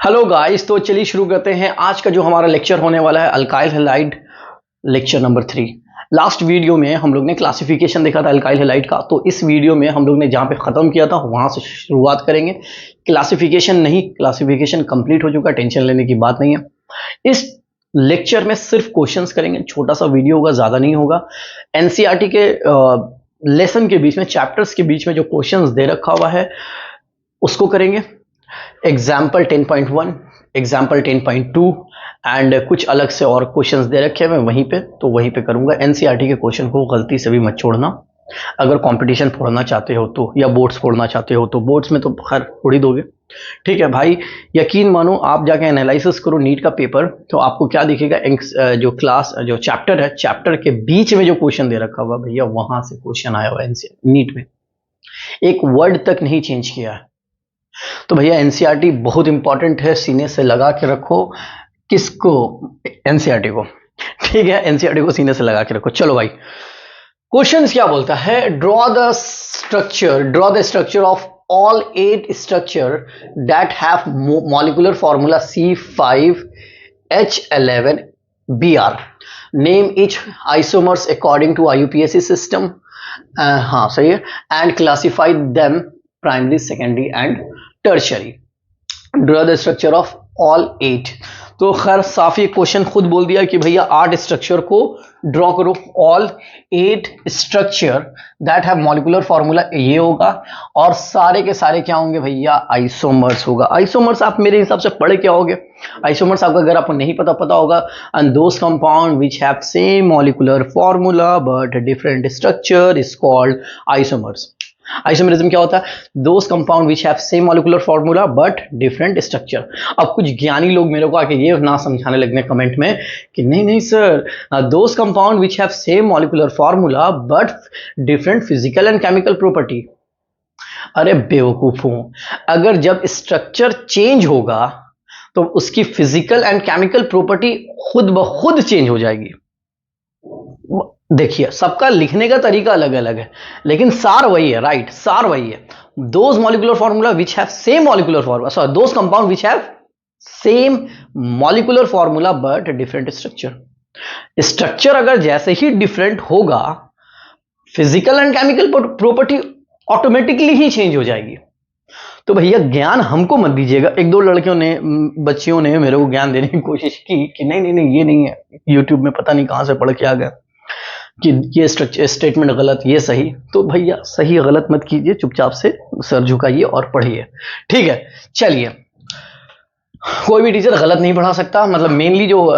Hello guys, तो चलिए शुरू करते हैं। आज का जो हमारा लेक्चर होने वाला है alkyl halide lecture number 3। Last video में हम लोग ने क्लासिफिकेशन देखा था अल्काइल हैलाइड का, तो इस वीडियो में हम लोग ने जहां पे खत्म किया था वहां से शुरुआत करेंगे। क्लासिफिकेशन नहीं, क्लासिफिकेशन कंप्लीट हो चुका, टेंशन लेने की बात नहीं है। इस लेक्चर में सिर्फ क्वेश्चंस करेंगे, छोटा सा वीडियो होगा, ज्यादा नहीं होगा। एनसीईआरटी के लेसन के बीच में, चैप्टर्स के बीच में जो क्वेश्चंस दे रखा हुआ है उसको करेंगे। एग्जाम्पल 10.1, एग्जाम्पल 10.2 एंड कुछ अलग से और क्वेश्चंस दे रखे हैं मैं वहीं पे, तो वहीं पे करूंगा। एनसीईआरटी के क्वेश्चन को गलती से भी मत छोड़ना। अगर कंपटीशन फोड़ना चाहते हो तो, या बोर्ड्स फोड़ना चाहते हो तो, बोर्ड्स में तो खैर फोड़ ही दोगे, ठीक है भाई। यकीन मानो, आप जाके एनालिसिस करो नीट का पेपर, तो आपको क्या दिखेगा, जो क्लास जो चैप्टर है, चैप्टर के बीच में जो क्वेश्चन दे रखा हुआ भैया, वहां से क्वेश्चन आया हुआ है नीट में। एक वर्ड तक नहीं चेंज किया है। तो भैया एनसीईआरटी बहुत इंपॉर्टेंट है, सीने से लगा के रखो। किसको? एनसीईआरटी को, ठीक है। एनसीईआरटी को सीने से लगा के रखो। चलो भाई, क्वेश्चंस क्या बोलता है? Draw the structure of all 8 structure that have molecular formula C5H11Br। Name each isomers according to IUPAC system. हाँ सही है। And classify them primary, secondary and tertiary. Draw the structure of all 8। तो खैर साफ ये क्वेश्चन खुद बोल दिया कि भैया 8 स्ट्रक्चर को ड्रॉ करो। All 8 structure that have molecular formula ये होगा, और सारे के सारे क्या होंगे भैया? आइसोमर्स होगा। आइसोमर्स आप मेरे हिसाब से पढ़े क्या होगे? आइसोमर्स आपको अगर आपको नहीं पता होगा, and those compound which have same molecular formula but different structure is called isomers. Isomerism क्या होता है? Those compound which have same molecular formula but different structure. अब कुछ ज्ञानी लोग मेरे को आके ये ना समझाने लगने कमेंट में कि नहीं sir, those compound which have same molecular formula but different physical and chemical property. अरे बेवकूफों, अगर जब स्ट्रक्चर चेंज होगा तो उसकी फिजिकल एंड केमिकल प्रॉपर्टी खुद ब खुद चेंज हो जाएगी। देखिए, सबका लिखने का तरीका अलग अलग है, लेकिन सार वही है, राइट? सार वही है। Those molecular formula which have same molecular formula, sorry, those compound which have same molecular formula but different structure. Structure अगर जैसे ही डिफरेंट होगा, physical and chemical property automatically he change हो जाएगी। तो भैया ज्ञान हमको मत दीजिएगा। एक दो लड़कियों ने, बच्चियों ने मेरे को ज्ञान देने की कोशिश की कि नहीं ये नहीं है, यूट्यूब में पता नहीं कहां से पढ़ के आ गया कि ये स्टेटमेंट गलत, ये सही। तो भैया सही गलत मत कीजिए, चुपचाप से सर झुकाइए और पढ़िए, ठीक है। चलिए, कोई भी टीचर गलत नहीं पढ़ा सकता, मतलब मेनली जो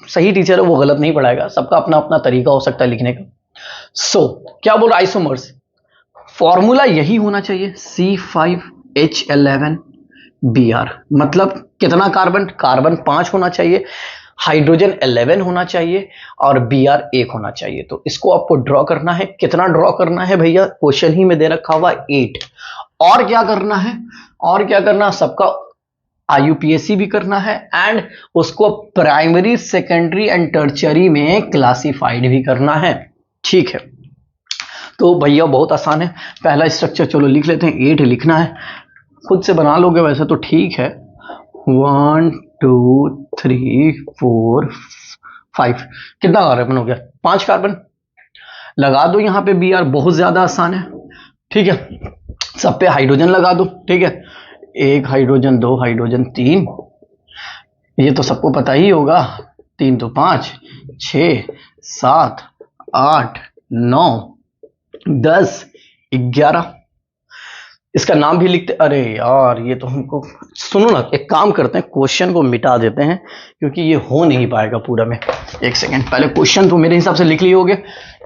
सही टीचर है वो गलत नहीं पढ़ाएगा। सबका अपना अपना तरीका हो सकता है लिखने का। सो क्या बोल रहा? आइसोमर्स फॉर्मूला यही होना चाहिए, C5H11Br। मतलब कितना कार्बन? कार्बन 5 होना चाहिए, हाइड्रोजन 11 होना चाहिए, और Br 1 होना चाहिए। तो इसको आपको ड्रॉ करना है। कितना ड्रॉ करना है भैया? क्वेश्चन ही में दे रखा हुआ 8। और क्या करना है? और क्या करना? सबका IUPAC भी करना है, एंड उसको प्राइमरी, सेकेंडरी एंड टर्शियरी में क्लासिफाइड भी करना है, ठीक है। तो भैया बहुत आसान है। पहला स्ट्रक्चर चलो लिख लेते हैं। 8 लिखना है, खुद से बना लोगे वैसे तो ठीक है। 1 2 3 4 5, कितना कार्बन हो गया? 5 कार्बन लगा दो यहाँ पे। Br बहुत ज्यादा आसान है, ठीक है। सब पे हाइड्रोजन लगा दो, ठीक है। 1 हाइड्रोजन, 2 हाइड्रोजन, 3, ये तो सबको पता ही होगा। 3 तो 5, 6 7 8 9 10 11। इसका नाम भी लिखते। अरे यार, ये तो हमको, सुनो ना, एक काम करते हैं, क्वेश्चन को मिटा देते हैं, क्योंकि ये हो नहीं पाएगा पूरा में। एक सेकेंड, पहले क्वेश्चन तो मेरे हिसाब से लिख लिए होगे,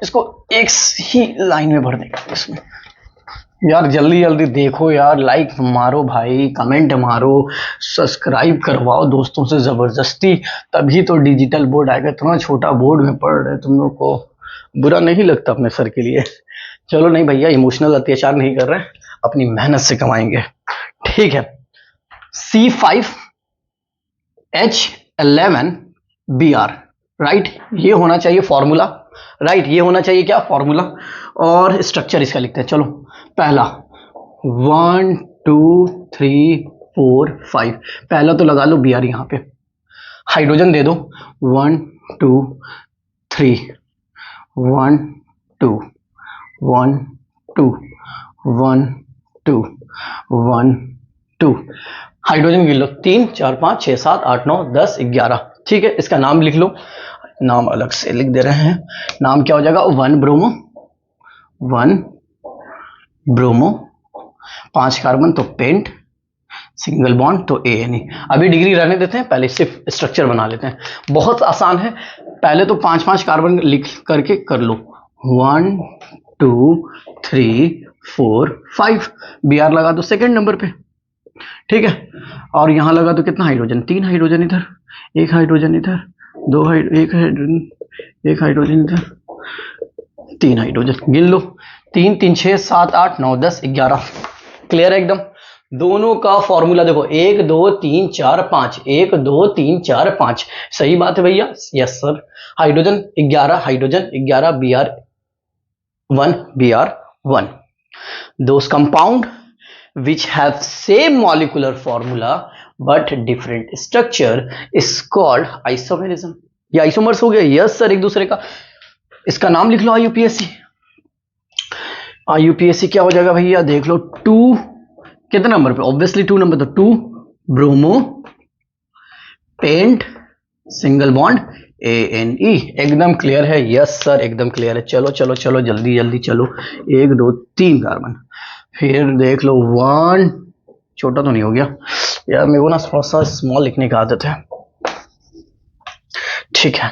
इसको एक ही लाइन में भर देंगे इसमें। यार जल्दी जल्दी देखो यार, लाइक मारो भाई, कमेंट मारो, सब्सक्राइब करवाओ दोस्तों से जबरदस्ती, तभी तो डिजिटल बोर्ड आएगा। इतना छोटा बोर्ड में पढ़ रहे तुम लोग को बुरा नहीं लगता अपने सर के लिए? चलो नहीं भैया, इमोशनल अत्याचार नहीं कर रहे, अपनी मेहनत से कमाएंगे, ठीक है। C5H11Br, right? ये होना चाहिए फॉर्मूला, राइट? ये होना चाहिए क्या? फॉर्मूला। और स्ट्रक्चर इसका लिखते हैं। चलो, पहला 1 2 3 4 5। पहला तो लगा लो Br यहाँ पे, हाइड्रोजन दे दो 1 2 3 1 2 1 2 1 2 1 2। हाइड्रोजन गिन लो 3 4 5 6 7 8 9 10 11। ठीक है, इसका नाम लिख लो, नाम अलग से लिख दे रहे हैं। नाम क्या हो जाएगा, 1 ब्रोमो 1 ब्रोमो, 5 कार्बन तो पेंट, सिंगल बॉन्ड तो ANE। अभी डिग्री रहने देते हैं, पहले सिर्फ स्ट्रक्चर बना लेते हैं। बहुत आसान है, पहले तो 5 कार्बन लिख करके कर लो, 1 2 3 4 5। Br लगा दो सेकंड नंबर पे, ठीक है। और यहां लगा दो कितना हाइड्रोजन, 3 हाइड्रोजन इधर, 1 हाइड्रोजन इधर, 1 हाइड्रोजन इधर, 3 हाइड्रोजन। गिन लो 3 3 6 7 8 9 10 11। क्लियर है एकदम। दोनों का फॉर्मूला देखो, 1 2 3 4 5, 1 2 3 4 5। सही बात है भैया, yes sir. Hydrogen 11, hydrogen 11, Br1 those compound which have same molecular formula but different structure is called isomerism। ये आइसोमर्स हो गया, यस सर, एक दूसरे का। इसका नाम लिख लो IUPAC। IUPAC क्या हो जाएगा भैया, देख लो 2 कितने नंबर पे, ऑब्वियसली 2 नंबर, तो 2 bromo paint single bond ANE। एकदम क्लियर है, यस सर, एकदम क्लियर है। चलो चलो चलो जल्दी जल्दी चलो, 1 2 3 कार्बन। फिर देख लो 1, छोटा तो नहीं हो गया यार, मेरे को ना थोड़ा सा स्मॉल लिखने की आदत है। ठीक है,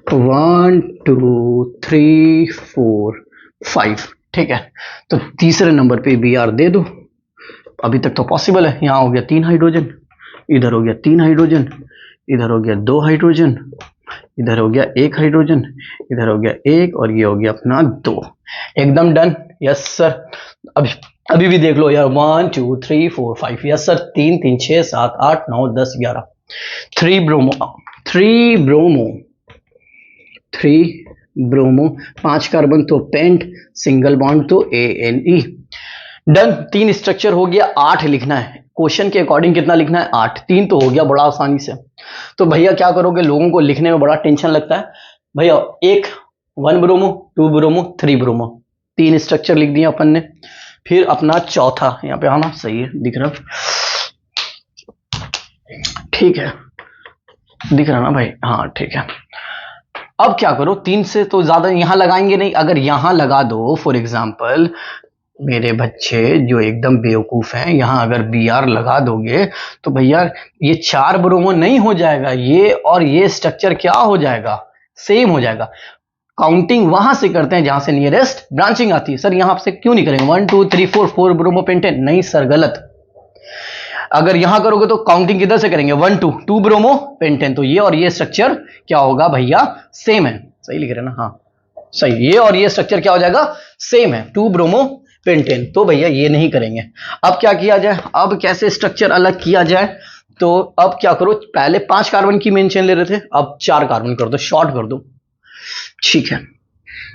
1 2 3 4 5। ठीक है, तो तीसरे नंबर पे Br दे दो। अभी तक तो पॉसिबल है। यहाँ हो गया 3 हाइड्रोजन, इधर हो गया 3 हाइड्रोजन, इधर हो गया 2 हाइड्रोजन, इधर हो गया 1 हाइड्रोजन, इधर हो गया 1, और ये हो गया अपना 2। एकदम डन, यस सर। अभी भी देख लो यार, 1 2 3 4 5, यस सर, 3 3 6 7 8 9 10 11। 3 ब्रोमो, 5 कार्बन तो पेंट, सिंगल बॉन्ड तो ANE। डन, 3 स्ट्रक्चर हो गया, 8 लिखना है। क्वेश्चन के अकॉर्डिंग कितना लिखना है, 8। 3 तो हो गया बड़ा आसानी से। तो भैया क्या करोगे, लोगों को लिखने में बड़ा टेंशन लगता है भैया। 1 ब्रोमो 2 ब्रोमो 3 ब्रोमो, 3 स्ट्रक्चर लिख दिया अपन ने। फिर अपना चौथा यहाँ पे आना, सही है, दिख रहा, ठीक है, दिख रहा ना भाई, हाँ ठीक है। अब क्या करो, 3 से तो ज्यादा यहां लगाएंगे नहीं। अगर यहां लगा दो, फॉर एग्जाम्पल मेरे बच्चे जो एकदम बेवकूफ हैं, यहां अगर Br लगा दोगे तो भैया ये 4 ब्रोमो नहीं हो जाएगा, ये और ये स्ट्रक्चर क्या हो जाएगा, सेम हो जाएगा। काउंटिंग वहां से करते हैं जहां से नियरेस्ट ब्रांचिंग आती है। सर यहां से क्यों नहीं करेंगे 1 2 3 4 4 ब्रोमो पेंटेन, नहीं सर, गलत। अगर यहां करोगे तो काउंटिंग किधर से करेंगे, 1 2 ब्रोमो पेंटेन, तो ये और ये स्ट्रक्चर क्या होगा भैया, सेम है। सही लिख रहे हैं ना, हाँ सही, ये और ये स्ट्रक्चर क्या हो जाएगा, सेम है, 2 ब्रोमो पेंटेन। तो भैया ये नहीं करेंगे। अब क्या किया जाए, अब कैसे स्ट्रक्चर अलग किया जाए, तो अब क्या करो, पहले 5 कार्बन की मेन चेन ले रहे थे, अब 4 कार्बन कर दो, शॉर्ट कर दो। ठीक है,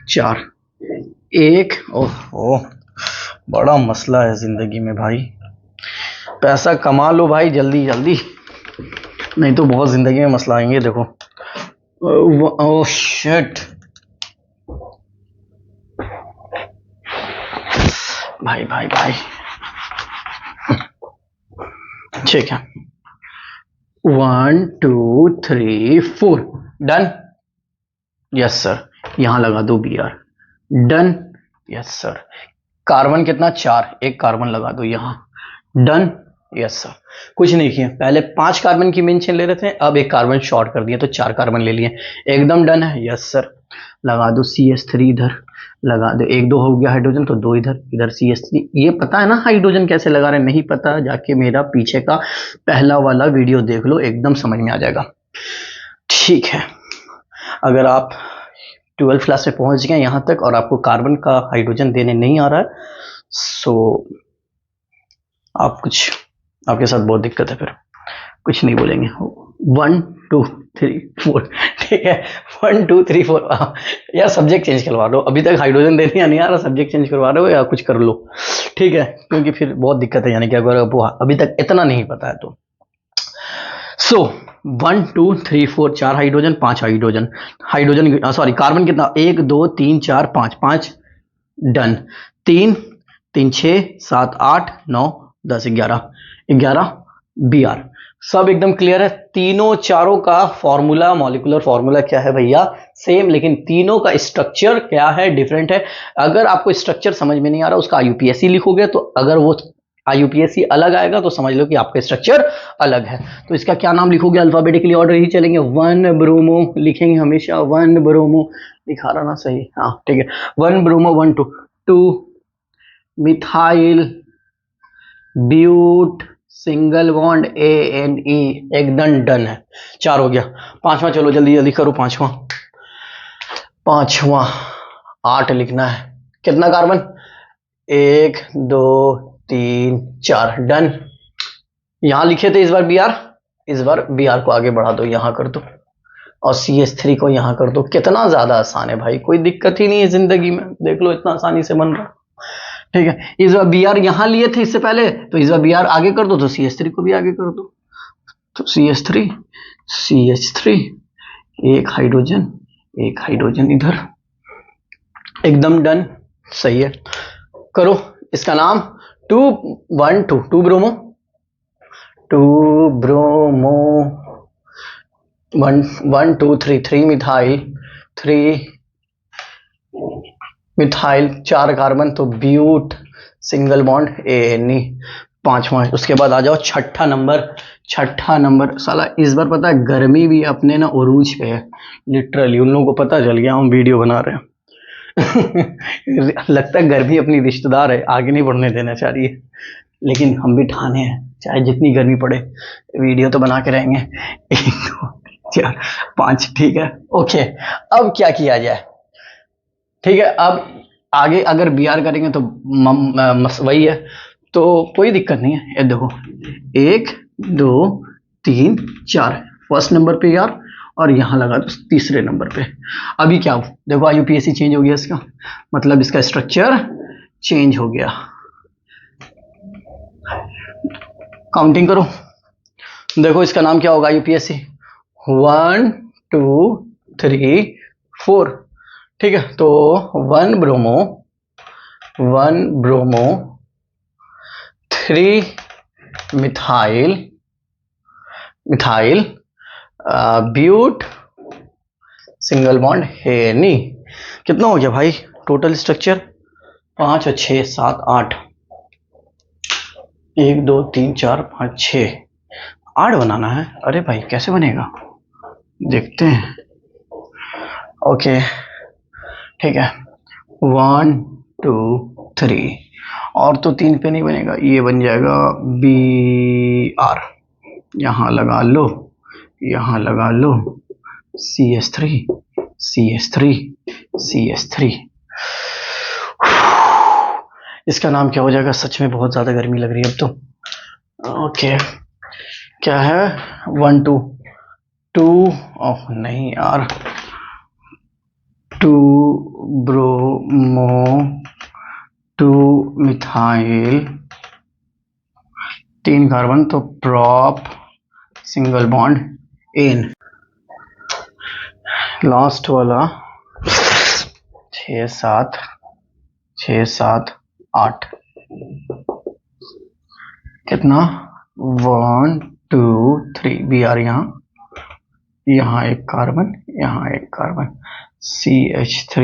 4 1। ओह, बड़ा मसला है जिंदगी में भाई, पैसा कमा लो भाई जल्दी जल्दी, नहीं तो बहुत जिंदगी में मसला आएंगे। देखो ओह शिट भाई भाई भाई, ठीक है, 1 2 3 4 डन, यस सर। यहां लगा दो Br, done, yes sir. Carbon कितना, 4, 1 कार्बन लगा दो यहां, डन, यस सर। कुछ नहीं किया, पहले 5 कार्बन की मेन चेन ले रहे थे, अब 1 कार्बन शॉर्ट कर दिया तो 4 कार्बन ले लिए, एकदम डन है, यस सर। लगा दो CH3 इधर, लगा दो 1 2 हो गया हाइड्रोजन, तो 2 इधर, इधर CH3। ये पता है ना हाइड्रोजन कैसे लगा रहे हैं, नहीं पता जाके मेरा पीछे का पहला वाला वीडियो देख लो, एकदम समझ में आ जाएगा। ठीक है, अगर आप 12th क्लास में पहुंच गए यहाँ तक और आपको कार्बन का हाइड्रोजन देने नहीं आ रहा है, सो आप कुछ, आपके साथ बहुत दिक्कत है, फिर कुछ नहीं बोलेंगे, 1 2 3 4 ठीक है, 1 2 3 4। यार सब्जेक्ट चेंज करवा दो, अभी तक हाइड्रोजन देने नहीं आ रहा, सब्जेक्ट चेंज करवा रहे हो या कुछ कर लो, ठीक है, क्योंकि फिर बहुत दिक्कत है, यानी कि अगर वो अभी तक इतना नहीं पता है तो। सो 1 2 3 4 4 hydrogen, 5 hydrogen, hydrogen sorry carbon कितना, 1 2 3 4 5, 5 डन। 3 3 6 7 8 9 10 11, 11 B are. सब एकदम क्लियर है। तीनों चारों का फॉर्मूला, मॉलिक्यूलर फॉर्मूला क्या है भैया, सेम, लेकिन तीनों का स्ट्रक्चर क्या है, डिफरेंट है। अगर आपको स्ट्रक्चर समझ में नहीं आ रहा, उसका आईयूपीएसी लिखोगे, तो अगर वो आईयूपीएसी अलग आएगा तो समझ लो कि आपका स्ट्रक्चर अलग है। तो इसका क्या नाम लिखोगे, अल्फाबेटिकली ऑर्डर ही चलेंगे, 1 ब्रोमो लिखेंगे हमेशा, 1 ब्रोमो, लिखा रहा ना सही, हाँ ठीक है, 1 bromo 1 2 2 methyl but single bond ANE, एकदम डन है। 4 हो गया। 5वां चलो जल्दी जल्दी करो, 5वां 8 लिखना है। कितना कार्बन, 1 2 3 4 डन। यहां लिखे थे इस बार BR, इस बार BR को आगे बढ़ा दो, यहां कर दो, और CH3 को यहां कर दो। कितना ज्यादा आसान है भाई, कोई दिक्कत ही नहीं है जिंदगी में, देख लो इतना आसानी से बन रहा, ठीक है। इस बार BR यहां लिए थे इससे पहले, तो इस बार BR आगे कर दो, तो CH3 को भी आगे कर दो, तो CH3 एक हाइड्रोजन इधर, एकदम डन, सही है। करो इसका नाम 2 1 2 2 ब्रोमो 1 1 2 3 3 मिथाइल 4 कार्बन, तो ब्यूट सिंगल बॉन्ड ANE 5वां। उसके बाद आ जाओ छठा नंबर। साला इस बार पता है गर्मी भी अपने ना उरूज पे है, लिटरली उन लोगों को पता चल गया हम वीडियो बना रहे हैं। लगता है गर्मी अपनी रिश्तेदार है, आगे नहीं बढ़ने देना चाहिए, लेकिन हम भी ठाने हैं, चाहे जितनी गर्मी पड़े वीडियो तो बना के रहेंगे। 1 2 4 5, ठीक है, ओके। अब क्या किया जाए, ठीक है, अब आगे अगर BR करेंगे तो वही है, तो कोई दिक्कत नहीं है। ये देखो 1 2 3 4, फर्स्ट नंबर पे यार, और यहां लगा दो तीसरे नंबर पे। अभी क्या हो, देखो आईयूपीएसी चेंज हो गया इसका, मतलब इसका स्ट्रक्चर चेंज हो गया। काउंटिंग करो, देखो इसका नाम क्या होगा आईयूपीएसी, 1 2 3 4, ठीक है। तो 1 bromo 3 methyl but single bond ANE। कितना हो गया भाई टोटल स्ट्रक्चर, 5 और 6 7 8, 1 2 3 4 5 6, 8 बनाना है। अरे भाई कैसे बनेगा, देखते हैं, ओके ठीक है, 1 2 3, और तो 3 पे नहीं बनेगा, ये बन जाएगा BR, यहां लगा लो CH3। इसका नाम क्या हो जाएगा, सच में बहुत ज्यादा गर्मी लग रही है अब तो। ओके क्या है, 1 2 2, ओह नहीं यार, 2 ब्रोमो 2 मिथाइल 3 कार्बन, तो prop single bond ane, last वाला 6 7 8, कितना 1 2 3, BR यहाँ एक कार्बन, यहाँ एक कार्बन, CH3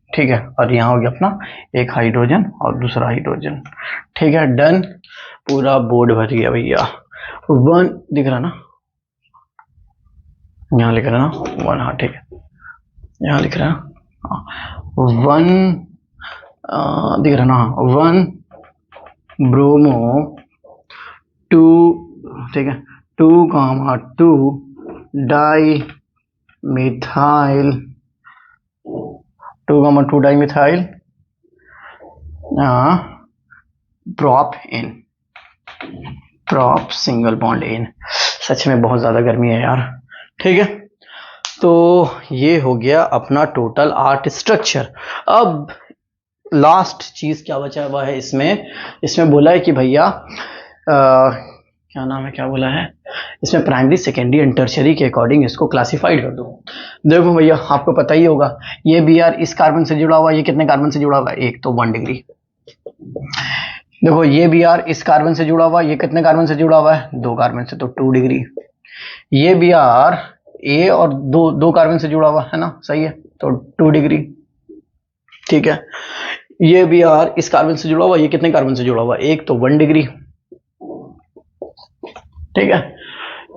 ठीक है, और यहाँ हो गया अपना एक हाइड्रोजन और दूसरा हाइड्रोजन, ठीक है, डन। पूरा बोर्ड भर गया भैया। 1 दिख रहा ना, यहाँ लिख रहा ना 1, हाँ ठीक है, यहाँ लिख रहा 1 दिख रहा ना, 1 ब्रोमो 2, ठीक है, 2 di methyl 2 di methyl prop single bond in. सच में बहुत ज्यादा गर्मी है यार। ठीक है, तो ये हो गया अपना टोटल आर्ट स्ट्रक्चर। अब लास्ट चीज क्या बचा हुआ है इसमें, इसमें बोला है कि भैया क्या नाम है, क्या बोला है इसमें, प्राइमरी सेकेंडरी एंड टर्शियरी के अकॉर्डिंग इसको क्लासिफाइड कर दो। देखो भैया आपको पता ही होगा, ये बी आर इस कार्बन से जुड़ा हुआ है, ये कितने कार्बन से जुड़ा हुआ है, एक तो 1 डिग्री। देखो ये बी आर इस कार्बन से जुड़ा हुआ है, ये कितने कार्बन से जुड़ा हुआ है, 2 कार्बन से, तो 2 डिग्री। ये बी आर ए और दो कार्बन से जुड़ा हुआ है ना, सही है, तो 2 डिग्री। ठीक है, ये बी आर इस कार्बन से जुड़ा हुआ, ये कितने कार्बन से जुड़ा हुआ, एक, तो 1 डिग्री। ठीक है,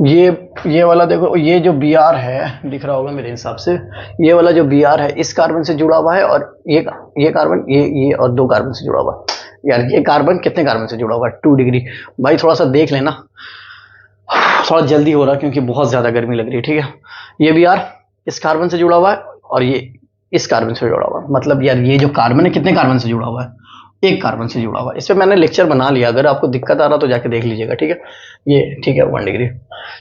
ये वाला देखो, ये जो बी आर है दिख रहा होगा मेरे हिसाब से, ये वाला जो बी आर है इस कार्बन से जुड़ा हुआ है, और ये कार्बन, ये और 2 कार्बन से जुड़ा हुआ है। यार ये कार्बन कितने कार्बन से जुड़ा हुआ है, 2 डिग्री। भाई थोड़ा सा देख लेना, थोड़ा जल्दी हो रहा है क्योंकि बहुत ज्यादा गर्मी लग रही है। ठीक है, ये बी आर इस कार्बन से जुड़ा हुआ है और ये इस कार्बन से जुड़ा हुआ है, मतलब यार ये जो कार्बन है कितने कार्बन से जुड़ा हुआ है, एक कार्बन से जुड़ा हुआ है। इस पे मैंने लेक्चर बना लिया, अगर आपको दिक्कत आ रहा तो जाके देख लीजिएगा। ठीक है, ये ठीक है 1 डिग्री।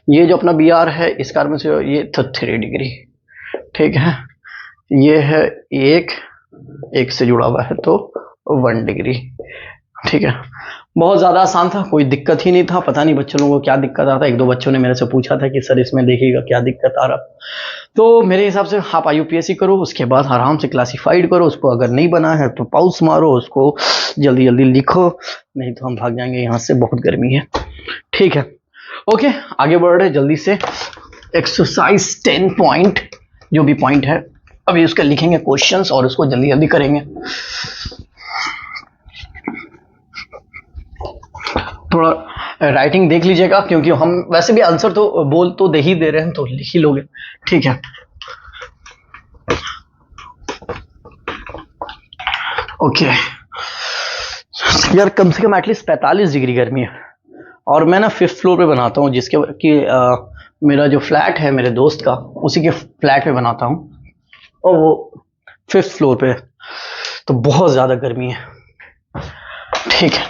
ये जो अपना बी आर है इस कार्बन से, ये तो 3 डिग्री। ठीक है, ये है एक से जुड़ा हुआ है तो 1 डिग्री। ठीक है, बहुत ज्यादा आसान था, कोई दिक्कत ही नहीं था। पता नहीं बच्चों को क्या दिक्कत आता, 1-2 बच्चों ने मेरे से पूछा था कि सर इसमें देखिएगा क्या दिक्कत आ रहा। तो मेरे हिसाब से आप IUPAC करो, उसके बाद आराम से क्लासिफाइड करो उसको। अगर नहीं बना है तो पॉज मारो उसको, जल्दी जल्दी लिखो, नहीं तो हम भाग जाएंगे यहाँ से, बहुत गर्मी है। ठीक है, ओके, आगे बढ़ रहे जल्दी से। एक्सरसाइज 10 पॉइंट, जो भी पॉइंट है अभी उसका लिखेंगे क्वेश्चंस और उसको जल्दी जल्दी करेंगे। थोड़ा राइटिंग देख लीजिएगा, क्योंकि हम वैसे भी आंसर तो बोल तो दे ही दे रहे हैं, तो लिख ही लोगे। ठीक है, ओके यार, कम से कम एटलीस्ट 45 डिग्री गर्मी है, और मैं ना 5th फ्लोर पे बनाता हूँ, जिसके कि मेरा जो फ्लैट है मेरे दोस्त का, उसी के फ्लैट पे बनाता हूँ, और वो 5th फ्लोर पे, तो बहुत ज्यादा गर्मी है। ठीक है,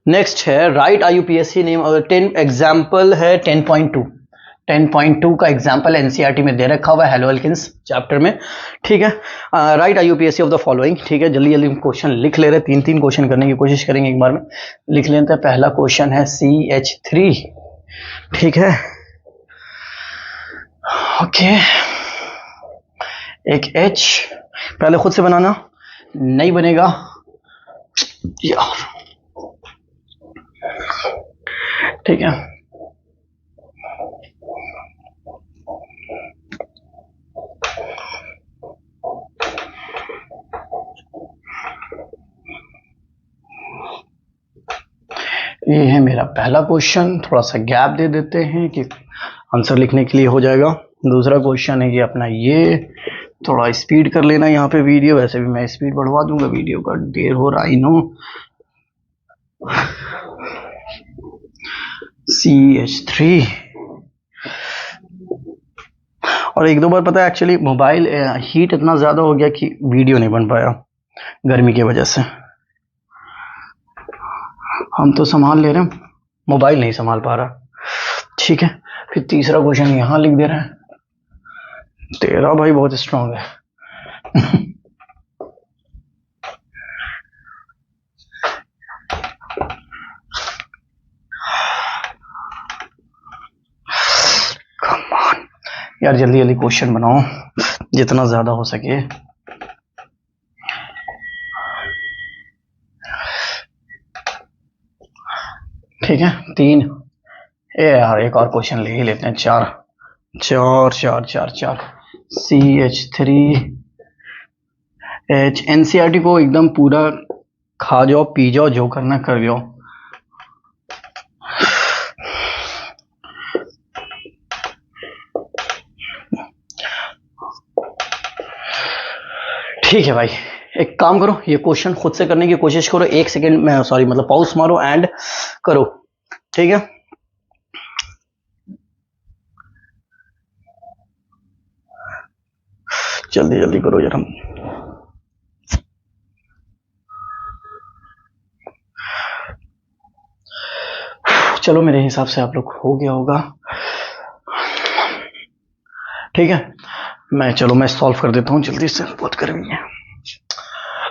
नेक्स्ट है राइट IUPAC नेम, 10 एग्जाम्पल है 10.2। 10.2 का एग्जाम्पल NCERT में दे रखा हुआ है, हेलो एल्किन्स चैप्टर में। ठीक है, right IUPAC of the following. ठीक है, जल्दी जल्दी क्वेश्चन लिख ले रहे, 3 क्वेश्चन करने की कोशिश करेंगे एक बार में, लिख लेते हैं। पहला क्वेश्चन है CH3। ठीक है, ओके, एक H, पहले खुद से बनाना, नहीं बनेगा यार। ठीक है, ये है मेरा पहला क्वेश्चन, थोड़ा सा गैप दे देते हैं कि आंसर लिखने के लिए हो जाएगा। दूसरा क्वेश्चन है कि अपना ये, थोड़ा स्पीड कर लेना यहाँ पे वीडियो, वैसे भी मैं स्पीड बढ़वा दूंगा, वीडियो का देर हो रहा, आई नो। CH3, और 1-2 बार पता है एक्चुअली मोबाइल हीट इतना ज्यादा हो गया कि वीडियो नहीं बन पाया गर्मी की वजह से। हम तो संभाल ले रहे हैं, मोबाइल नहीं संभाल पा रहा। ठीक है, फिर तीसरा क्वेश्चन यहां लिख दे रहे हैं। तेरा भाई बहुत स्ट्रांग है। यार जल्दी जल्दी क्वेश्चन बनाओ जितना ज्यादा हो सके। ठीक है, 3, यार एक और क्वेश्चन ले ही लेते हैं। 4 CH3H, NCERT को एकदम पूरा खा जाओ, पी जाओ, जो करना कर जाओ। ठीक है भाई, एक काम करो, ये क्वेश्चन खुद से करने की कोशिश करो, 1 सेकेंड में, सॉरी मतलब पॉज मारो एंड करो। ठीक है, जल्दी जल्दी करो यार। हम चलो मेरे हिसाब से आप लोग हो गया होगा, ठीक है। मैं सॉल्व कर देता हूं जल्दी से, बहुत गर्मी है।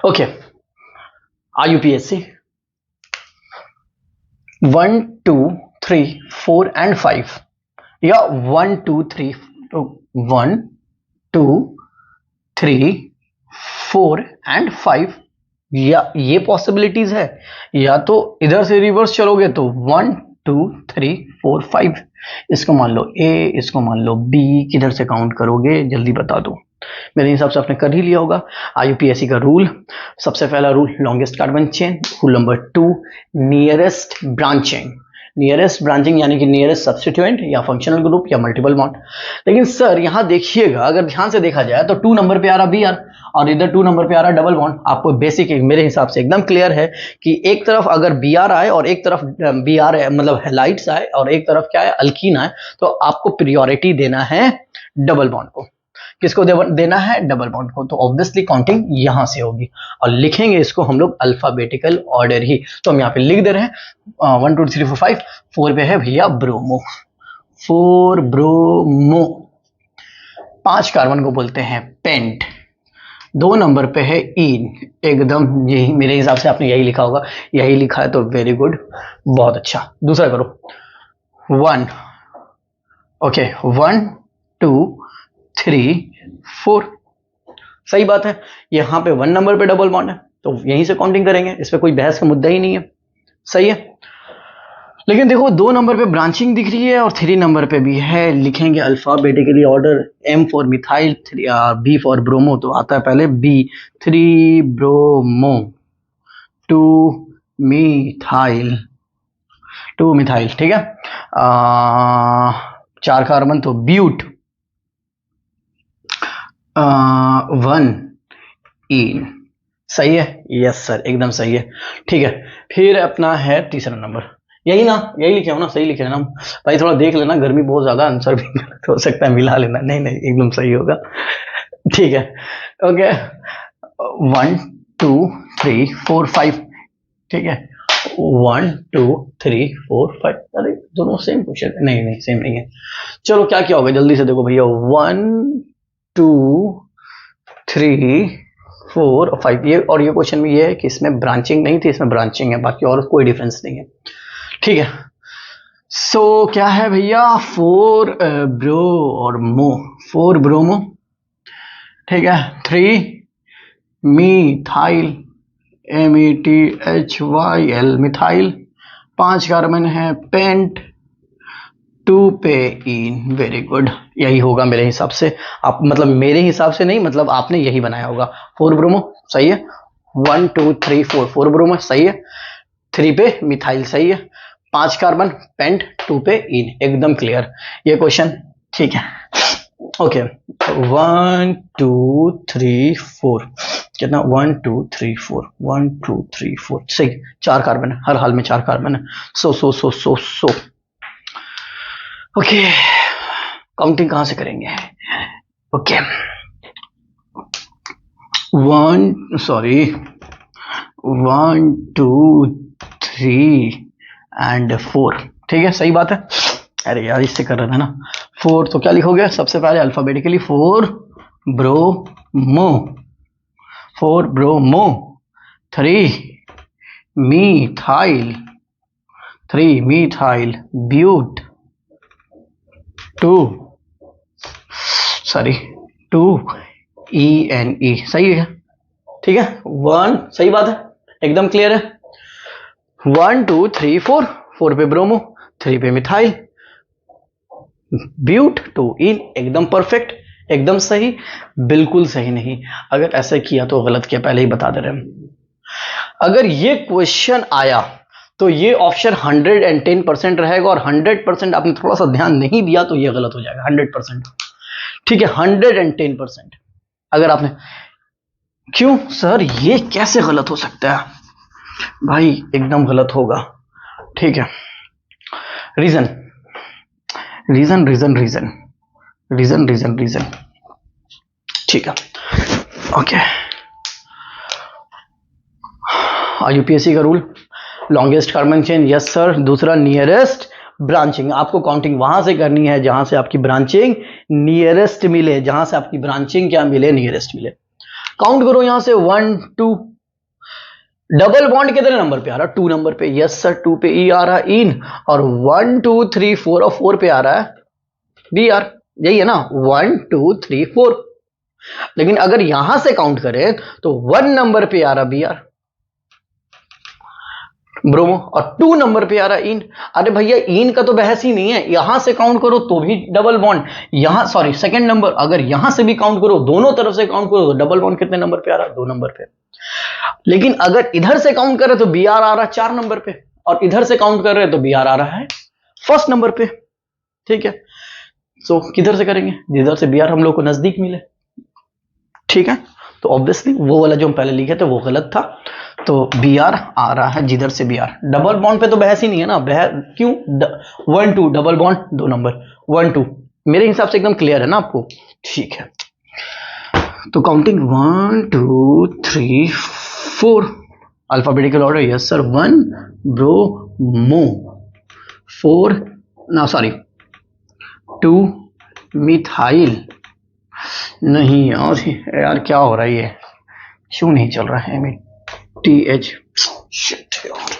ओके, IUPAC 1 2 3 4 एंड 5, या 1 2 3 1 2 3 4 एंड 5, या ये पॉसिबिलिटीज है, या तो इधर से रिवर्स चलोगे तो 1 2 3 4 5, इसको मान लो A, इसको मान लो B, किधर से काउंट करोगे जल्दी बता दो। मेरे हिसाब से आपने कर ही लिया होगा। IUPAC का रूल, सबसे पहला rule longest carbon chain, rule number 2 nearest branching. Nearest branching यानी कि नियरेस्ट सब्स्टिट्यूएंट या फंक्शनल ग्रुप या मल्टीपल बॉन्ड। लेकिन सर यहां देखिएगा, अगर ध्यान से देखा जाए तो 2 नंबर पे आ रहा Br और इधर 2 नंबर पे आ रहा डबल बॉन्ड। आपको बेसिक मेरे हिसाब से एकदम क्लियर है कि एक तरफ अगर Br आए और एक तरफ Br मतलब हैलाइड्स आए और एक तरफ क्या है अल्कीन आए, तो आपको प्रियोरिटी देना है डबल बॉन्ड को। किसको देना है? डबल बॉन्ड को। तो ऑब्वियसली काउंटिंग यहां से होगी और लिखेंगे इसको हम लोग अल्फाबेटिकल ऑर्डर ही। तो हम यहाँ पे लिख दे रहे हैं 1 2 3 4 5। 4 पे है भैया ब्रोमो, 4 ब्रोमो। 5 कार्बन को बोलते हैं पेंट। 2 नंबर पे है इन, एकदम यही मेरे हिसाब से आपने यही लिखा होगा, यही लिखा है तो वेरी गुड, बहुत अच्छा। दूसरा करो 1, ओके 1 2 3 4, सही बात है। यहां पे 1 नंबर पे डबल बॉन्ड है तो यहीं से काउंटिंग करेंगे, इस पे कोई बहस का मुद्दा ही नहीं है, सही है। लेकिन देखो 2 नंबर पे ब्रांचिंग दिख रही है और 3 नंबर पे भी है, लिखेंगे alphabetically order. M for methyl, B for bromo, तो आता है पहले B, 3 ब्रोमो, 2 मिथाइल, 2 मिथाइल, ठीक है। 4 कार्बन तो ब्यूट, 1 इन, सही है। यस सर, एकदम सही है, ठीक है। फिर अपना है तीसरा नंबर, यही ना, यही लिखे हो ना, सही लिखे ना भाई, थोड़ा देख लेना, गर्मी बहुत ज्यादा, आंसर भी गलत हो सकता है, मिला लेना। नहीं नहीं, एकदम सही होगा, ठीक है। ओके 1 2 3 4 5, ठीक है। 1 2 3 4 5, अरे दोनों सेम क्वेश्चन, नहीं नहीं सेम नहीं है। चलो क्या क्या होगा जल्दी से देखो भैया, 1 2 3 4 और 5, ये और ये क्वेश्चन में ये है कि इसमें ब्रांचिंग नहीं थी, इसमें ब्रांचिंग है, बाकी और कोई डिफरेंस नहीं है, ठीक है। सो क्या है भैया, 4 ब्रो और मो, 4 ब्रोमो, ठीक है। 3 मिथाइल, METHYL मिथाइल। 5 कार्बन है पेंट, 2 पे इन, वेरी गुड, यही होगा मेरे हिसाब से। आप मतलब मेरे हिसाब से नहीं, मतलब आपने यही बनाया होगा। 4 ब्रोमो सही है, 1 2 3 4, 4 ब्रोमो सही है, 3 पे मिथाइल सही है, 5 कार्बन पेंट, 2 पे इन, एकदम क्लियर ये क्वेश्चन, ठीक है। ओके 1 2 3 4, कितना 1 2 3 4, 1 2 3 4, सही। 4 कार्बन है, हर हाल में 4 कार्बन है। सो ओके, काउंटिंग कहां से करेंगे? ओके 1 2 3 एंड 4, ठीक है, सही बात है। अरे यार इससे कर रहा था ना। 4 तो क्या लिखोगे सबसे पहले alphabetically, 4 bromo, 4 bromo, 3 methyl, 3 methyl but, 2 ENE, सही है, ठीक है। 1 सही बात है, एकदम क्लियर है। 1 2 3 4, 4 पे ब्रोमो, 3 पे मिथाइल, ब्यूट, 2 इन, एकदम परफेक्ट, एकदम सही, बिल्कुल सही नहीं। अगर ऐसा किया तो गलत किया, पहले ही बता दे रहे हैं। अगर ये क्वेश्चन आया तो ये ऑप्शन 110% रहेगा और 100% आपने थोड़ा सा ध्यान नहीं दिया तो ये गलत हो जाएगा 100%, ठीक है। 110% अगर आपने, क्यों सर ये कैसे गलत हो सकता है? भाई एकदम गलत होगा, ठीक है। Reason reason reason reason reason reason reason, ठीक है। ओके IUPAC का rule, longest carbon chain, yes sir. दूसरा नियरेस्ट ब्रांचिंग, आपको काउंटिंग वहां से करनी है जहां से आपकी ब्रांचिंग नियरेस्ट मिले, जहां से आपकी ब्रांचिंग क्या मिले, नियरेस्ट मिले। काउंट करो यहां से 1 2। डबल बॉन्ड कितने नंबर पे आ रहा है, 2 नंबर पे, यस सर। 2 पे ई आ रहा है इन, और 1 2 3 4 और 4 पे आ रहा है बी आर, यही है ना, 1 2 3 4। लेकिन अगर यहां से काउंट करें तो 1 नंबर पे आ रहा बी आर ब्रोमो, और 2 नंबर पे आ रहा इन। अरे भैया इन का तो बहस ही नहीं है, यहां से काउंट करो तो भी डबल बॉन्ड, यहां सॉरी सेकंड नंबर, अगर यहां से भी काउंट करो, दोनों तरफ से काउंट करो तो डबल बॉन्ड कितने नंबर पे आ रहा है, 2 नंबर पे। लेकिन अगर इधर से काउंट करें तो बी आर आ रहा है 4 नंबर पे, और इधर से काउंट कर रहे हैं तो बी आर आ रहा है फर्स्ट नंबर पे। ठीक है, सो किधर से करेंगे, जिधर से बी आर हम लोग को नजदीक मिले। ठीक है, तो ऑब्वियसली वो वाला जो हम पहले लिखे थे वो गलत था, तो बी आर आ रहा है जिधर से बी आर। डबल बॉन्ड पे तो बहस ही नहीं है ना, क्यों 1 2 डबल बॉन्ड 2 नंबर 1 2, मेरे हिसाब से एकदम क्लियर है ना आपको। ठीक है, तो counting 1 2 3 4 alphabetical order, yes sir. 1 bromo, 4 ना सॉरी 2 मिथाइल, नहीं यार क्या हो रहा है, ये क्यों नहीं चल रहा है, टी एच शिट यार।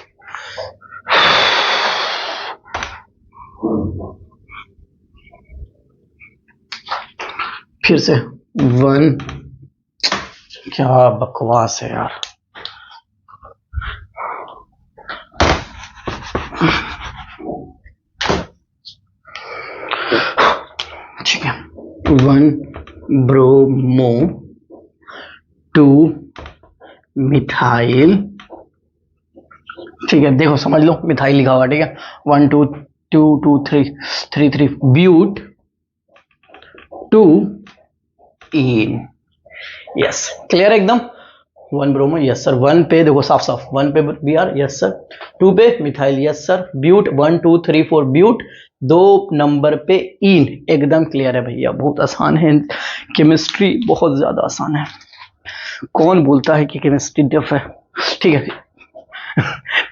फिर से 1, क्या बकवास है यार। ठीक है, 1 ब्रोमो 2 मिथाइल। ठीक है, देखो समझ लो, मिथाइल लिखा हुआ, ठीक है। 1 2 2 2 3 3 3 ब्यूट 2 इन, यस क्लियर एकदम। 1 ब्रोमो, यस सर। 1 पे देखो साफ साफ, 1 पे बी आर, यस सर। 2 पे methyl, yes sir. But 1 2 3 4 but, 2 number पे इन, एकदम क्लियर है भैया, बहुत आसान है केमिस्ट्री, बहुत ज्यादा आसान है। कौन बोलता है कि केमिस्ट्री टफ है। ठीक है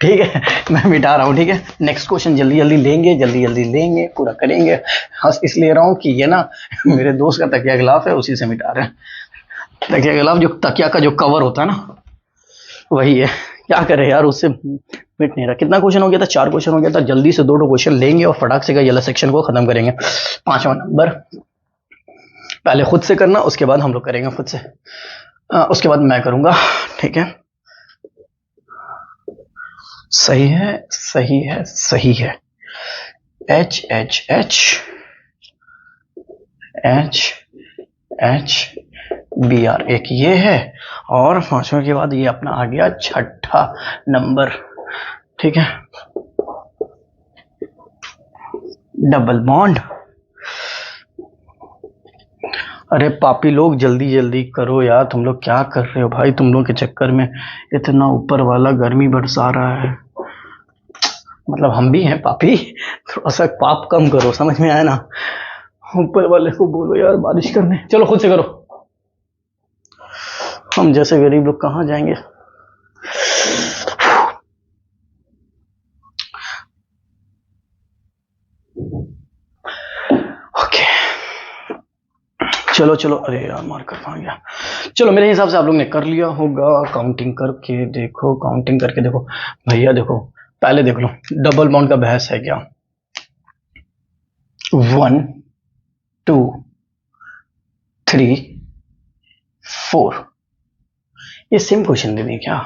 ठीक है, मैं मिटा रहा हूँ। ठीक है, नेक्स्ट क्वेश्चन जल्दी जल्दी लेंगे, जल्दी जल्दी लेंगे, पूरा करेंगे। हंस इसलिए रहा हूँ कि ये ना मेरे दोस्त का तकिया गिलाफ है, उसी से मिटा रहे हैं। तकिया गिलाफ जो तकिया का जो कवर होता है ना, वही है। क्या करे यार, उससे मिट नहीं रहा। कितना क्वेश्चन हो गया था, 4 क्वेश्चन हो गया था। जल्दी से 2 क्वेश्चन लेंगे और फटाक से का ये सेक्शन को खत्म करेंगे। 5वां नंबर पहले खुद से करना, उसके बाद हम लोग करेंगे खुद से, उसके बाद मैं करूंगा। ठीक है, सही है सही है सही है। H H H H H B R, एक ये है, और 5वें के बाद ये अपना आ गया 6ठा नंबर। ठीक है, डबल बॉन्ड। अरे पापी लोग जल्दी जल्दी करो यार, तुम लोग क्या कर रहे हो भाई, तुम लोग के चक्कर में इतना ऊपर वाला गर्मी बरसा रहा है। मतलब हम भी हैं पापी, थोड़ा सा पाप कम करो, समझ में आया ना। ऊपर वाले को बोलो यार बारिश करने, चलो खुद से करो। हम जैसे गरीब लोग कहाँ जाएंगे। ओके चलो चलो, अरे यार मार्कर कहाँ गया। चलो मेरे हिसाब से आप लोग ने कर लिया होगा। काउंटिंग करके देखो, काउंटिंग करके देखो भैया, देखो पहले देख लो डबल बॉन्ड का बहस है क्या। 1 2 3 4, ये सेम क्वेश्चन दे दी क्या।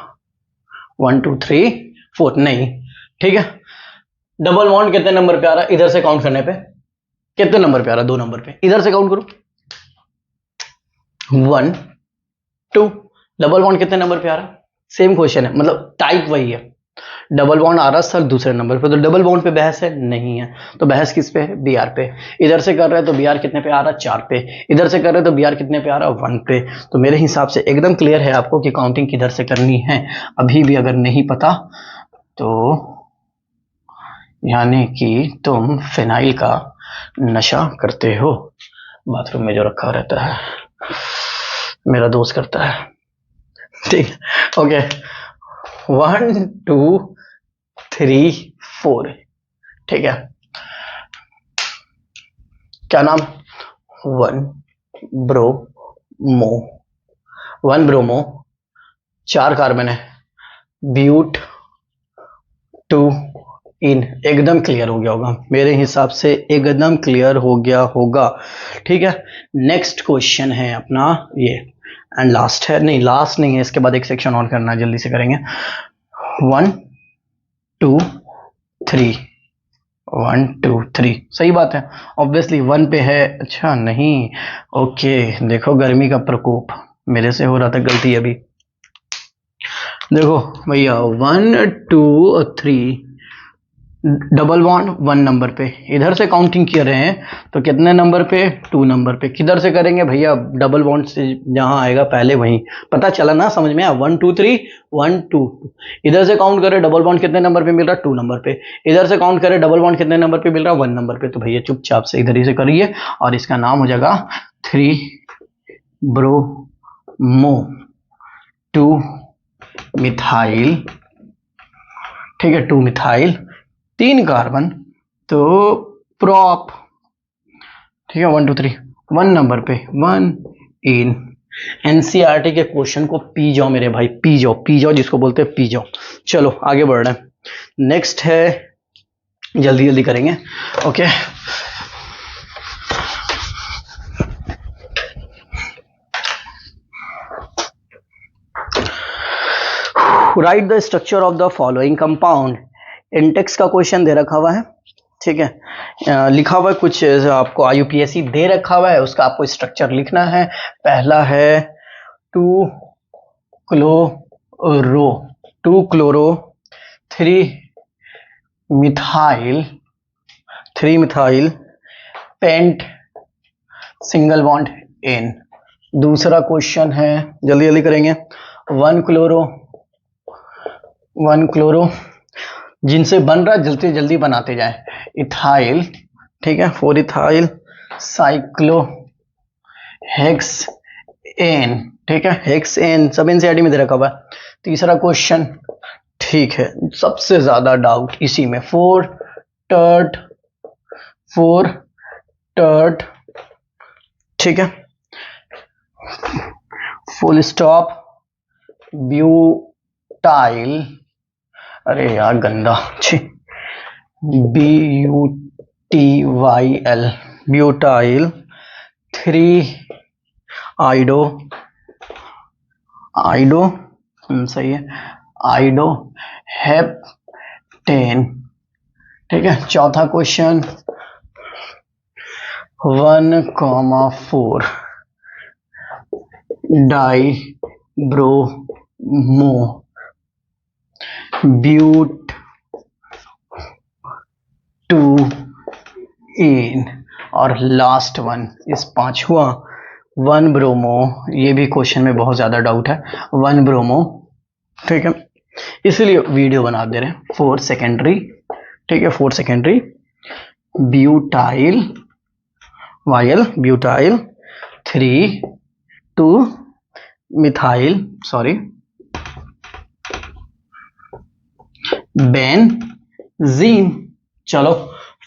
1 2 3 4 नहीं, ठीक है। डबल बॉन्ड कितने नंबर पे आ रहा है, इधर से काउंट करने पे कितने नंबर पे आ रहा है, 2 नंबर पे। इधर से काउंट करो 1 2, डबल बॉन्ड कितने नंबर पे आ रहा है, सेम क्वेश्चन है, मतलब टाइप वही है। डबल बॉन्ड आ रहा है सर दूसरे नंबर पे, तो डबल बॉन्ड पे बहस है नहीं है, तो बहस किस पे है, बी आर पे। इधर से कर रहे हैं तो बी आर कितने पे आ रहा है, 4 पे। इधर से कर रहे हैं तो बी आर कितने पे आ रहा है, 1 पे। तो मेरे हिसाब से एकदम क्लियर है आपको कि काउंटिंग किधर से करनी है। अभी भी अगर नहीं पता तो यानी कि तुम फिनाइल का नशा करते हो, बाथरूम में जो रखा रहता है, मेरा दोस्त करता है। ठीक है, ओके 1 2 3 4। ठीक है, क्या नाम? 1 ब्रोमो, 1 ब्रोमो, 4 कार्बन है, ब्यूट 2 इन। एकदम क्लियर हो गया होगा मेरे हिसाब से, एकदम क्लियर हो गया होगा। ठीक है, नेक्स्ट क्वेश्चन है अपना ये, एंड लास्ट है, नहीं लास्ट नहीं है, इसके बाद एक सेक्शन और करना है, जल्दी से करेंगे। 1 2 3, 1 2 3, सही बात है, ऑब्वियसली 1 पे है। अच्छा नहीं, ओके, देखो गर्मी का प्रकोप, मेरे से हो रहा था गलती अभी। देखो भैया 1 2 और 3 डबल बॉन्ड 1 नंबर पे, इधर से काउंटिंग कर रहे हैं तो कितने नंबर पे? 2 नंबर पे। किधर से करेंगे भैया? डबल बॉन्ड से जहां आएगा पहले वहीं। पता चला ना, समझ में आया? 1 2 3 1 2 2। इधर से काउंट करें डबल बॉन्ड कितने नंबर पे मिल रहा है? 2 नंबर पे। इधर से काउंट करें डबल बॉन्ड कितने नंबर पे मिल रहा है? 1 नंबर पे। तो भैया चुपचाप से इधर ही से करिए और इसका नाम हो जाएगा 3 ब्रोमो 2 मिथाइल। ठीक है, 2 मिथाइल, 3 कार्बन, तो प्रॉप। ठीक है, 1 2 3 1 नंबर पे 1 इन। एनसीईआरटी के क्वेश्चन को पी जाओ मेरे भाई, पी जाओ, पी जाओ, जिसको बोलते हैं पी जाओ। चलो आगे बढ़ रहे हैं, नेक्स्ट है, जल्दी जल्दी करेंगे। Okay, right the structure of the following compound. Intex का क्वेश्चन दे रखा हुआ है। ठीक है, लिखा हुआ है कुछ, आपको आईयूपीएससी दे रखा हुआ है, उसका आपको स्ट्रक्चर लिखना है। पहला है 2 chloro 3 methyl pent single bond एन। दूसरा क्वेश्चन है, जल्दी जल्दी करेंगे, 1 क्लोरो, जिनसे बन रहा है जल्दी जल्दी बनाते जाए, इथाइल। ठीक है, 4 इथाइल साइक्लो हेक्स एन। ठीक है, हेक्स एन सब एनसीईआरटी में दे रखा हुआ है। तीसरा क्वेश्चन, ठीक है, सबसे ज्यादा डाउट इसी में, 4 टर्ट। ठीक है, फुल स्टॉप ब्यूटाइल, अरे यार गंदा, BUTYL ब्यूटाइल 3 आइडो सही है, आइडो हेप्टेन। ठीक है, चौथा क्वेश्चन 1,4 डाई ब्रोमो ब्यूट 2 इन। और लास्ट वन, इस पांचवा 1 ब्रोमो, ये भी क्वेश्चन में बहुत ज्यादा डाउट है, 1 ब्रोमो। ठीक है, इसलिए वीडियो बना दे रहे हैं, 4 सेकेंडरी। ठीक है, 4 सेकेंडरी ब्यूटाइल 3 2 मिथाइल बेंजीन। चलो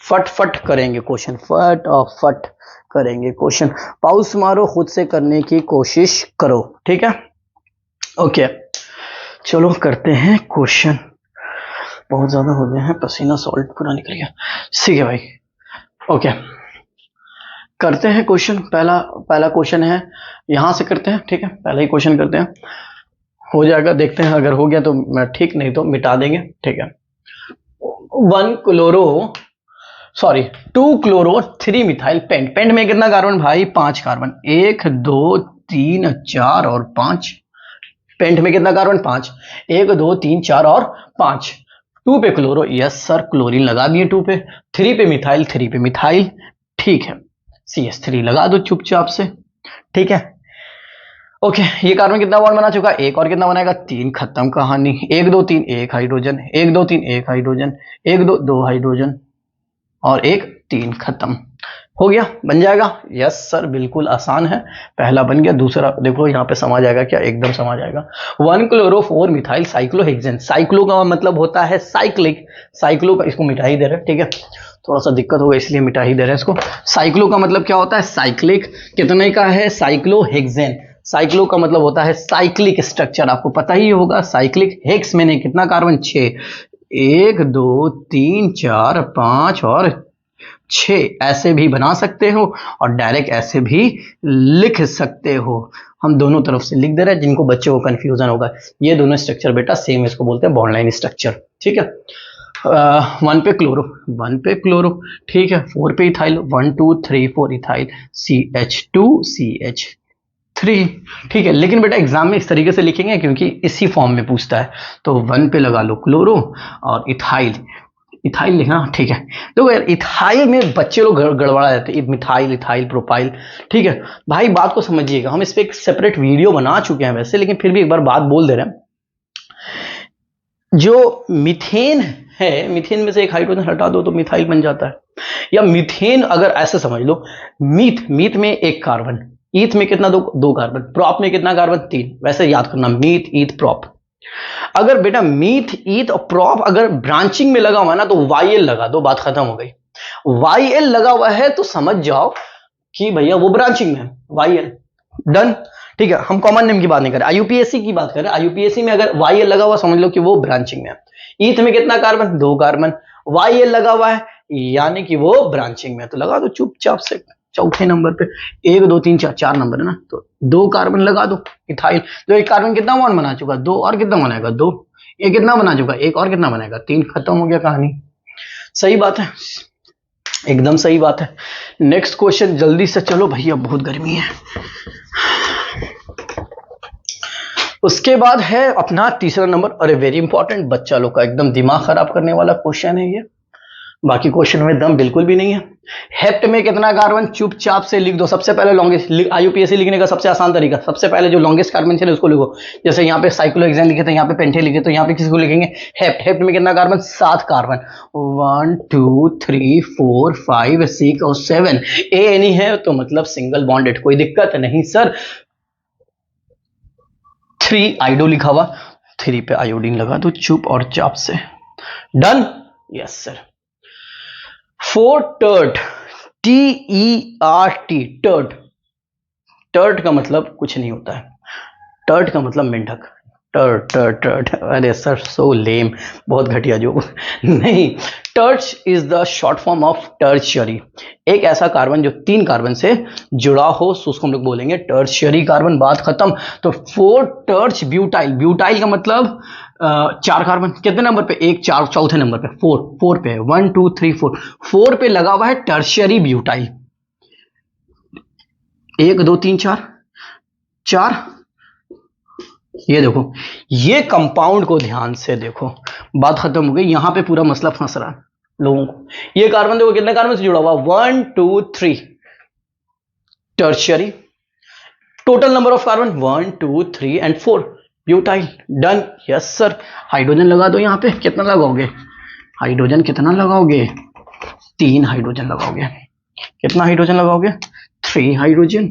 फट करेंगे क्वेश्चन, फट करेंगे क्वेश्चन, पाउस मारो, खुद से करने की कोशिश करो। ठीक है, ओके, चलो करते हैं क्वेश्चन। बहुत ज्यादा हो गया है, पसीना सॉल्ट पूरा निकल गया। ठीक है भाई, ओके, करते हैं क्वेश्चन। पहला क्वेश्चन है, यहां से करते हैं। ठीक है, पहला ही क्वेश्चन करते हैं, हो जाएगा, देखते हैं, अगर हो गया तो मैं ठीक, नहीं तो मिटा देंगे। ठीक है, 2 क्लोरो 3 मिथाइल पेंट में कितना कार्बन भाई? 5 कार्बन, 1 2 3 4 और 5। पेंट में कितना कार्बन? 5, 1 2 3 4 और 5। 2 पे क्लोरो, यस सर, क्लोरीन लगा दिए 2 पे। 3 पे मिथाइल, ठीक है, CH3 लगा दो चुपचाप से। ठीक है, ओके, ये कार्बन कितना बॉन्ड बना चुका? एक और कितना बनाएगा? 3, खत्म कहानी। 1 2 3 1 हाइड्रोजन, 1 2 3 1 हाइड्रोजन, 1 2 2 हाइड्रोजन और 1 3, खत्म। हो गया, बन जाएगा। यस सर, बिल्कुल आसान है। पहला बन गया, दूसरा देखो यहाँ पे समा जाएगा क्या, एकदम समा जाएगा। 1 क्लोरो 4 मिथाइल साइक्लोहेक्सेन। साइक्लो का मतलब होता है साइक्लिक, साइक्लो का, इसको मिटा ही दे रहे हैं, ठीक है, थोड़ा सा दिक्कत होगा इसलिए मिटा ही दे रहे हैं इसको। साइक्लो का मतलब क्या होता है, साइक्लिक। कितने का है, साइक्लोहेक्सेन। साइक्लो का मतलब होता है साइक्लिक स्ट्रक्चर, आपको पता ही होगा। साइक्लिक, हेक्स में कितना कार्बन, 6, 1 2 3 4 5 और 6, ऐसे भी बना सकते हो और डायरेक्ट ऐसे भी लिख सकते हो। हम दोनों तरफ से लिख दे रहे हैं, जिनको बच्चों को कंफ्यूजन होगा। ये दोनों स्ट्रक्चर बेटा सेम, इसको बोलते हैं बॉन्ड लाइन स्ट्रक्चर, ठीक है। 1 पे क्लोरो, 1 पे क्लोरो, ठीक है। 4 पे इथाइल, 1 2 3 4 इथाइल, CH2 CH3, ठीक है। लेकिन बेटा एग्जाम में इस तरीके से लिखेंगे क्योंकि इसी फॉर्म में पूछता है, तो 1 पे लगा लो क्लोरो और इथाइल, इथाइल लिखना, ठीक है। तो यार इथाइल में बच्चे लोग गड़बड़ा जाते हैं, मिथाइल, इथाइल, प्रोपाइल, ठीक है। भाई बात को समझिएगा, हम इस पे एक सेपरेट वीडियो बना चुके हैं वैसे, लेकिन फिर भी एक बार बात बोल दे रहे हैं। जो मीथेन है, मीथेन में से एक हाइड्रोजन हटा दो तो मिथाइल बन जाता है। या मीथेन अगर ऐसे समझ लो, मीथ में एक कार्बन, ईथ में कितना, दो कार्बन, प्रॉप में कितना कार्बन, 3। वैसे याद करना, मीथ, ईथ, प्रॉप। अगर बेटा मीथ, ईथ और प्रॉप अगर ब्रांचिंग में लगा हुआ है ना, तो YL लगा दो, बात खत्म हो गई। YL लगा हुआ है तो समझ जाओ कि भैया वो ब्रांचिंग में है, YL, डन, ठीक है। हम कॉमन नेम की बात नहीं कर रहे, IUPAC की बात कर रहे हैं। IUPAC में अगर YL लगा हुआ समझ लो कि वो ब्रांचिंग में है। ईथ में कितना कार्बन, 2 कार्बन, YL लगा हुआ है यानी कि वो ब्रांचिंग में है, तो लगा दो चुपचाप से चौथे नंबर पे। 1 2 3 4, 4 नंबर है ना, तो 2 कार्बन लगा दो, इथाइल। तो एक कार्बन कितना बॉन्ड बना चुका, 2, और कितना बनाएगा, 2। ये कितना बना चुका, 1, और कितना बनाएगा, 3। खत्म हो गया कहानी। सही बात है, एकदम सही बात है। नेक्स्ट क्वेश्चन जल्दी से चलो भैया, बहुत गर्मी है। उसके बाद है अपना तीसरा नंबर, अरे वेरी इंपॉर्टेंट, बच्चा लोग का एकदम दिमाग खराब करने वाला क्वेश्चन है ये। बाकी क्वेश्चन में दम बिल्कुल भी नहीं है। हेप्ट में कितना कार्बन, चुपचाप से लिख दो। सबसे पहले लॉन्गेस्ट, IUPAC लिखने का सबसे आसान तरीका, सबसे पहले जो लॉन्गेस्ट कार्बन चले उसको लिखो। जैसे यहाँ पे साइक्लोहेक्सेन लिखे थे, यहाँ पे पेंटे लिखे, तो यहाँ पे किसको लिखेंगे, हेप्ट। हेप्ट में कितना कार्बन, 7 कार्बन, 1 2 3 4 5 6 और 7। ए नहीं है तो मतलब सिंगल बॉन्डेड, कोई दिक्कत नहीं सर। 3 आइडो लिखा हुआ, 3 पे आयोडीन लगा दो चुप और चाप से, done. Yes sir. 4 tert, TERT, tert. Tert का मतलब कुछ नहीं होता है, टर्ट का मतलब मेंढक। टर्ट टर्ट टर्ट, अरे सर सो लेम, बहुत घटिया जो नहीं। टर्च is the short form of tertiary. एक ऐसा कार्बन जो 3 कार्बन से जुड़ा हो, तो उसको हम लोग बोलेंगे टर्शियरी कार्बन, बात खत्म। तो 4 टर्च ब्यूटाइल, ब्यूटाइल का मतलब 4 कार्बन, कितने नंबर पे, 1 4, चौथे नंबर पे, 4 पे है, 1 2 3 4 पे लगा हुआ है टर्शियरी ब्यूटाइल। 1 2 3 4, 4। ये देखो, ये कंपाउंड को ध्यान से देखो, बात खत्म हो गई। यहां पे पूरा मसला फंस रहा है लोगों को। ये कार्बन देखो कितने कार्बन से जुड़ा हुआ, 1 2 3, tertiary. Total number of carbon 1 2 3 and 4, butyl, done. Yes sir. Hydrogen लगा दो, यहां पे कितना लगाओगे, हाइड्रोजन कितना लगाओगे, 3 हाइड्रोजन लगाओगे। कितना हाइड्रोजन लगाओगे, 3 हाइड्रोजन,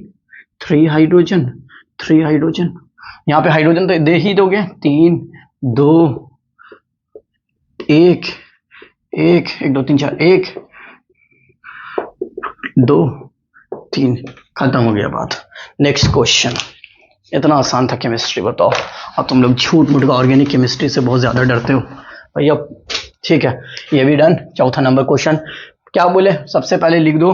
3 हाइड्रोजन, 3 हाइड्रोजन। यहां पे हाइड्रोजन तो दे ही दोगे, 3 2 1 1 1 2 3 4, 1 2 3, खत्म हो गया बात। नेक्स्ट क्वेश्चन, इतना आसान था केमिस्ट्री, बताओ। और तुम लोग झूठ मूठ का ऑर्गेनिक केमिस्ट्री से बहुत ज्यादा डरते हो भैया, ठीक है। ये भी डन। चौथा नंबर क्वेश्चन क्या बोले, सबसे पहले लिख दो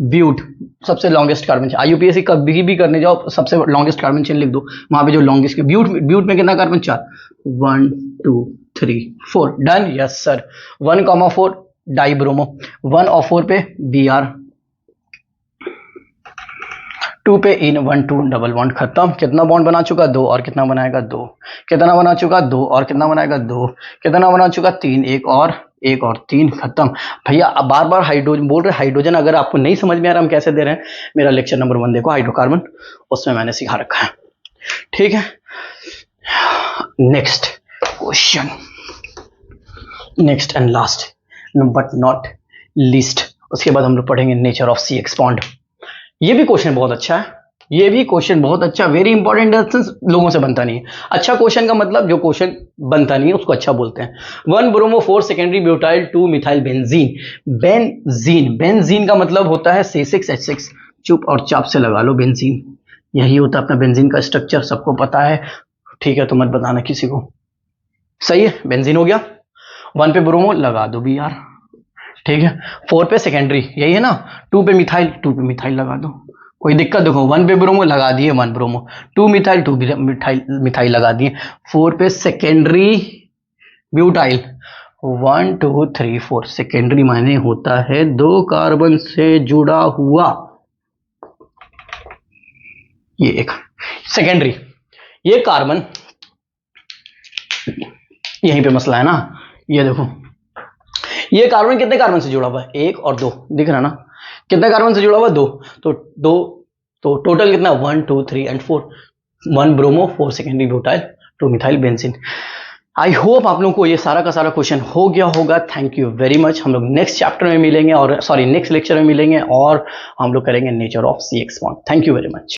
ब्यूट, सबसे लॉन्गेस्ट कार्बन चेन। IUPAC कभी भी करने जाओ सबसे लॉन्गेस्ट कार्बन चेन लिख दो, वहां पे जो लॉन्गेस्ट ब्यूट, ब्यूट में कितना carbon, 4, 1 2 3 4, done. Yes sir. 1,4 dibromo, 1 और 4 पे Br, 2 पे इन, 1 2 डबल बॉन्ड, खत्म। कितना बॉन्ड बना चुका, 2, और कितना बनाएगा, 2। कितना बना चुका, 2, और कितना बनाएगा, 2। कितना बना चुका, 3, 1 और 3, खत्म। भैया अब बार बार हाइड्रोजन बोल रहे, हाइड्रोजन अगर आपको नहीं समझ में आ रहा हम कैसे दे रहे हैं, मेरा लेक्चर नंबर 1 देखो हाइड्रोकार्बन, उसमें मैंने सिखा रखा है, ठीक है। Next question, next and last but not least, उसके बाद हम लोग पढ़ेंगे nature of C X bond. ये भी क्वेश्चन बहुत अच्छा है, ये भी क्वेश्चन बहुत अच्छा, वेरी इंपॉर्टेंट, लोगों से बनता नहीं है। अच्छा क्वेश्चन का मतलब जो क्वेश्चन बनता नहीं है उसको अच्छा बोलते हैं। 1 bromo 4 secondary butyl 2 methyl benzene. Benzene, benzene का मतलब होता है C6H6। चुप और चाप से लगा लो, बेंजीन यही होता है अपना बेंजीन का स्ट्रक्चर, सबको पता है, ठीक है, तो मत बताना किसी को। सही है, बेंजीन हो गया। 1 पे ब्रोमो लगा दो BR, ठीक है। 4 पे सेकेंडरी यही है ना, 2 पे मिथाइल, 2 पे मिथाइल लगा दो, कोई दिक्कत? देखो 1 पे ब्रोमो लगा दिए 1 ब्रोमो, 2 मिथाइल 2 मिथाइल लगा दिए। 4 पे सेकेंडरी ब्यूटाइल, 1 2 3 4, सेकेंडरी माने होता है 2 कार्बन से जुड़ा हुआ, ये एक सेकेंडरी। ये कार्बन, यहीं पे मसला है ना, ये देखो ये कार्बन कितने कार्बन से जुड़ा हुआ है? 1 और 2, दिख रहा ना, कितने कार्बन से जुड़ा हुआ? 2, तो 2, तो टोटल कितना? 1 2 3 and 4, 1 bromo 4 secondary butyl 2 methyl benzene. I hope आप लोगों को ये सारा का सारा क्वेश्चन हो गया होगा। Thank you very much. हम लोग नेक्स्ट चैप्टर में मिलेंगे, और सॉरी नेक्स्ट लेक्चर में मिलेंगे, और हम लोग करेंगे nature of C X bond. Thank you very much.